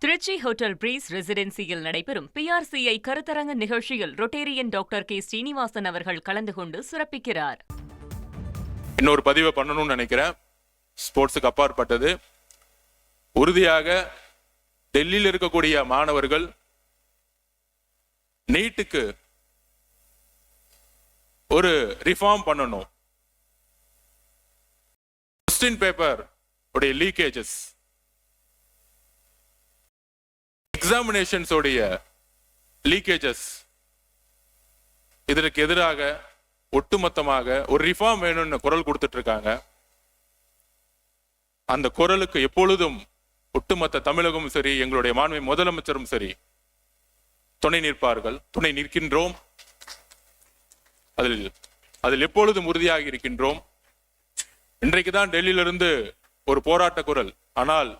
Trichy hotel breeze ரெசிடென்சியில் நடைபெறும் PRCI கருத்தரங்க நிகழ்ச்சியில் Rotarian doctor K Srinivasan அவர்கள் கலந்து கொண்டு சிறப்பிக்கிறார். இன்னொரு பதிவை பண்ணணும்னு நினைக்கிறேன். ஸ்போர்ட்ஸுக்கு அப்பாற்பட்டது. உறுதியாக டெல்லியில் இருக்கக்கூடிய மாணவர்கள் நீட்டுக்கு ஒரு ரிஃபார்ம் பண்ணணும். கொஸ்டின் பேப்பர் உடைய லீக்கேஜஸ், எக்ஸாமினேஷன்ஸ் உடைய லீக்கேஜஸ், இதற்கு எதிராக ஒட்டுமொத்தமாக ஒரு ரிஃபார்ம் வேணும்னு குரல் கொடுத்துட்டு இருக்காங்க. அந்த குரலுக்கு எப்பொழுதும் ஒட்டுமொத்த தமிழகமும் சரி, எங்களுடைய மாண்பு முதலமைச்சரும் சரி துணை நிற்பார்கள், துணை நிற்கின்றோம். அதில் எப்பொழுதும் உறுதியாக இருக்கின்றோம். இன்றைக்குதான் டெல்லியிலிருந்து ஒரு போராட்ட குரல், ஆனால்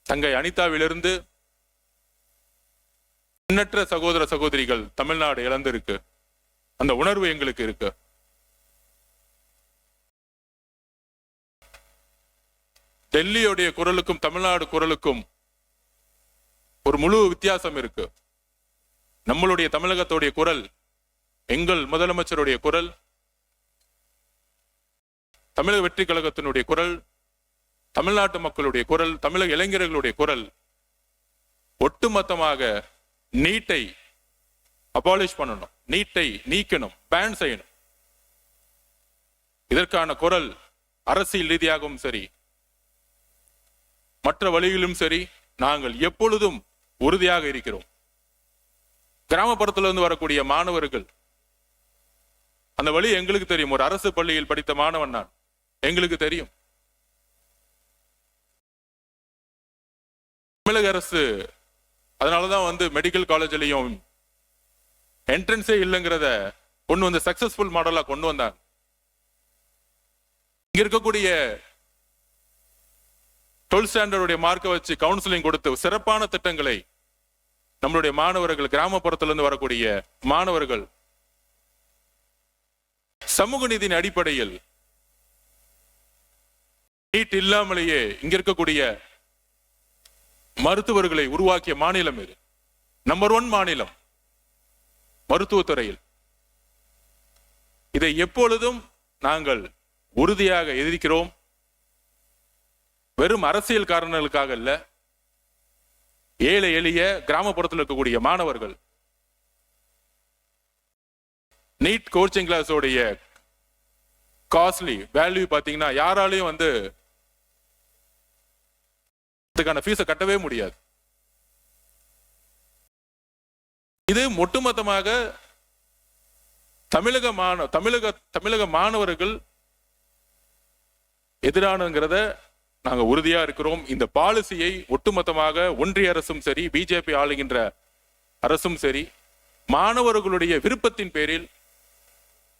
தங்கை அனிதாவிலிருந்து எண்ணற்ற சகோதர சகோதரிகள் தமிழ்நாடு இழந்திருக்கு. அந்த உணர்வு எங்களுக்கு இருக்கு. டெல்லியுடைய குரலுக்கும் தமிழ்நாடு குரலுக்கும் ஒரு முழு வித்தியாசம் இருக்கு. நம்மளுடைய தமிழகத்துடைய குரல், எங்கள் முதலமைச்சருடைய குரல், தமிழக வெற்றி கழகத்தினுடைய குரல், தமிழ்நாட்டு மக்களுடைய குரல், தமிழக இளைஞர்களுடைய குரல் ஒட்டுமொத்தமாக நீட்டை அபாலிஷ் பண்ணணும், நீட்டை நீக்கணும், பேன் செய்யணும். இதற்கான குரல் அரசியல் ரீதியாகவும் சரி, மற்ற வழிகளிலும் சரி, நாங்கள் எப்பொழுதும் உறுதியாக இருக்கிறோம். கிராமப்புறத்திலிருந்து வரக்கூடிய மாணவர்கள், அந்த வழி எங்களுக்கு தெரியும். ஒரு அரசு பள்ளியில் படித்த மாணவன் நான், எங்களுக்கு தெரியும். தமிழக அரசு அதனாலதான் மெடிக்கல் காலேஜ்லயும் என்ட்ரன்ஸே இல்லைங்கிறத கொண்டு வந்து சக்சஸ்ஃபுல் மாடலா கொண்டு வந்தாங்க. இங்க இருக்கக்கூடிய 12th ஸ்டாண்டர்டுடைய மார்க்கை வச்சு கவுன்சிலிங் கொடுத்து சிறப்பான திட்டங்களை நம்மளுடைய மாணவர்கள், கிராமப்புறத்திலிருந்து வரக்கூடிய மாணவர்கள் சமூக நீதியின் அடிப்படையில் நீட் இல்லாமலேயே இங்க இருக்கக்கூடிய மருத்துவர்களை உருவாக்கிய மாநிலம் இது. நம்பர் 1 மாநிலம் மருத்துவத்துறையில். இதை எப்பொழுதும் நாங்கள் உறுதியாக எதிர்க்கிறோம். வெறும் அரசியல் காரணங்களுக்காக அல்ல, ஏழை எளிய கிராமப்புறத்தில் இருக்கக்கூடிய மாணவர்கள் நீட் கோச்சிங் கிளாஸ் உடைய காஸ்ட்லி வேல்யூ பாத்தீங்கன்னா யாராலையும் அதுக்கான ஃபீஸை கட்டவே முடியாது. இது ஒட்டுமொத்தமாக தமிழக மாணவர்கள் எதிரானங்கிறத நாங்க உறுதியா இருக்கிறோம். இந்த பாலிசியை ஒட்டுமொத்தமாக ஒன்றிய அரசும் சரி, பிஜேபி ஆளுகின்ற அரசும் சரி, மாணவர்களுடைய விருப்பத்தின் பேரில்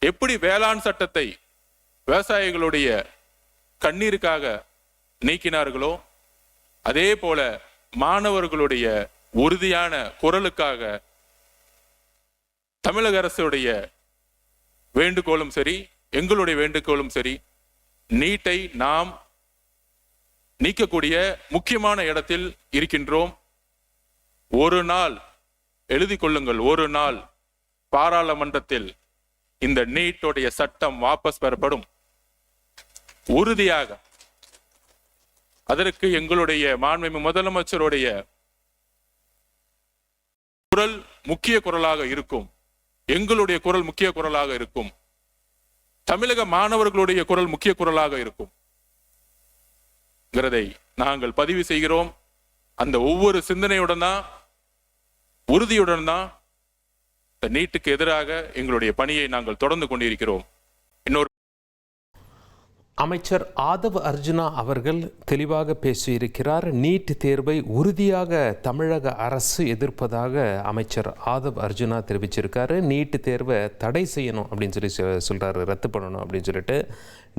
எப்படி வேளாண் சட்டத்தை விவசாயிகளுடைய கண்ணீருக்காக நீக்கினார்களோ, அதே போல மாணவர்களுடைய உறுதியான குரலுக்காக தமிழக அரசுடைய வேண்டுகோளும் சரி, எங்களுடைய வேண்டுகோளும் சரி, நீட்டை நாம் நீக்கக்கூடிய முக்கியமான இடத்தில் இருக்கின்றோம். ஒரு நாள் எழுதி கொள்ளுங்கள், ஒரு நாள் பாராளுமன்றத்தில் இந்த நீட்டுடைய சட்டம் வாபஸ் பெறப்படும். உறுதியாக அதற்கு எங்களுடைய மாண்புமிகு முதலமைச்சருடைய குரல் முக்கிய குரலாக இருக்கும். எங்களுடைய குரல் முக்கிய குரலாக இருக்கும். தமிழக மாணவர்களுடைய குரல் முக்கிய குரலாக இருக்கும். நாங்கள் பதிவு செய்கிறோம். அந்த ஒவ்வொரு சிந்தனையுடன் தான், உறுதியுடன் தான் இந்த நீட்டுக்கு எதிராக எங்களுடைய பணியை நாங்கள் தொடர்ந்து கொண்டிருக்கிறோம். அமைச்சர் ஆதவ் அர்ஜுனா அவர்கள் தெளிவாக பேசியிருக்கிறார். நீட் தேர்வை உறுதியாக தமிழக அரசு எதிர்ப்பதாக அமைச்சர் ஆதவ் அர்ஜுனா தெரிவிச்சிருக்காரு. நீட் தேர்வை தடை செய்யணும் அப்படின்னு சொல்கிறாரு, ரத்து பண்ணணும் அப்படின்னு சொல்லிட்டு.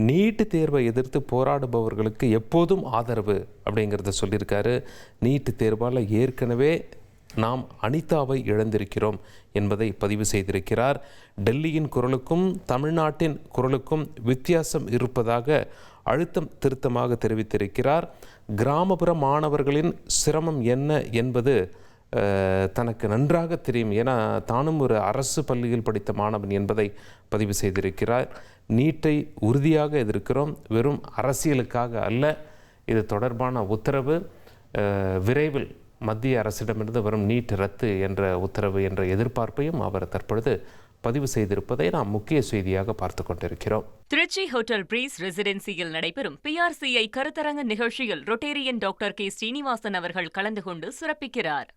நீட் தேர்வை எதிர்த்து போராடுபவர்களுக்கு எப்போதும் ஆதரவு அப்படிங்கிறத சொல்லியிருக்காரு. நீட் தேர்வால் ஏற்கனவே நாம் அனிதாவை இழந்திருக்கிறோம் என்பதை பதிவு செய்திருக்கிறார். டெல்லியின் குரலுக்கும் தமிழ்நாட்டின் குரலுக்கும் வித்தியாசம் இருப்பதாக அழுத்தம் திருத்தமாக தெரிவித்திருக்கிறார். கிராமப்புற மாணவர்களின் சிரமம் என்ன என்பது தனக்கு நன்றாக தெரியும், ஏன்னா தானும் ஒரு அரசு பள்ளியில் படித்த மாணவன் என்பதை பதிவு செய்திருக்கிறார். நீட்டை உறுதியாக எதிர்க்கிறோம், வெறும் அரசியலுக்காக அல்ல. இது தொடர்பான உத்தரவு விரைவில் மத்திய அரசிடமிருந்து வரும் நீட் ரத்து என்ற உத்தரவு என்ற எதிர்பார்ப்பையும் அவர் தற்பொழுது பதிவு செய்திருப்பதை நாம் முக்கிய செய்தியாக பார்த்து கொண்டிருக்கிறோம். திருச்சி ஹோட்டல் பிரீஸ் ரெசிடென்சியில் நடைபெறும் PRCI கருத்தரங்க நிகழ்ச்சியில் ரொட்டேரியன் டாக்டர் கே. ஸ்ரீனிவாசன் அவர்கள் கலந்து கொண்டு சிறப்பிக்கிறார்.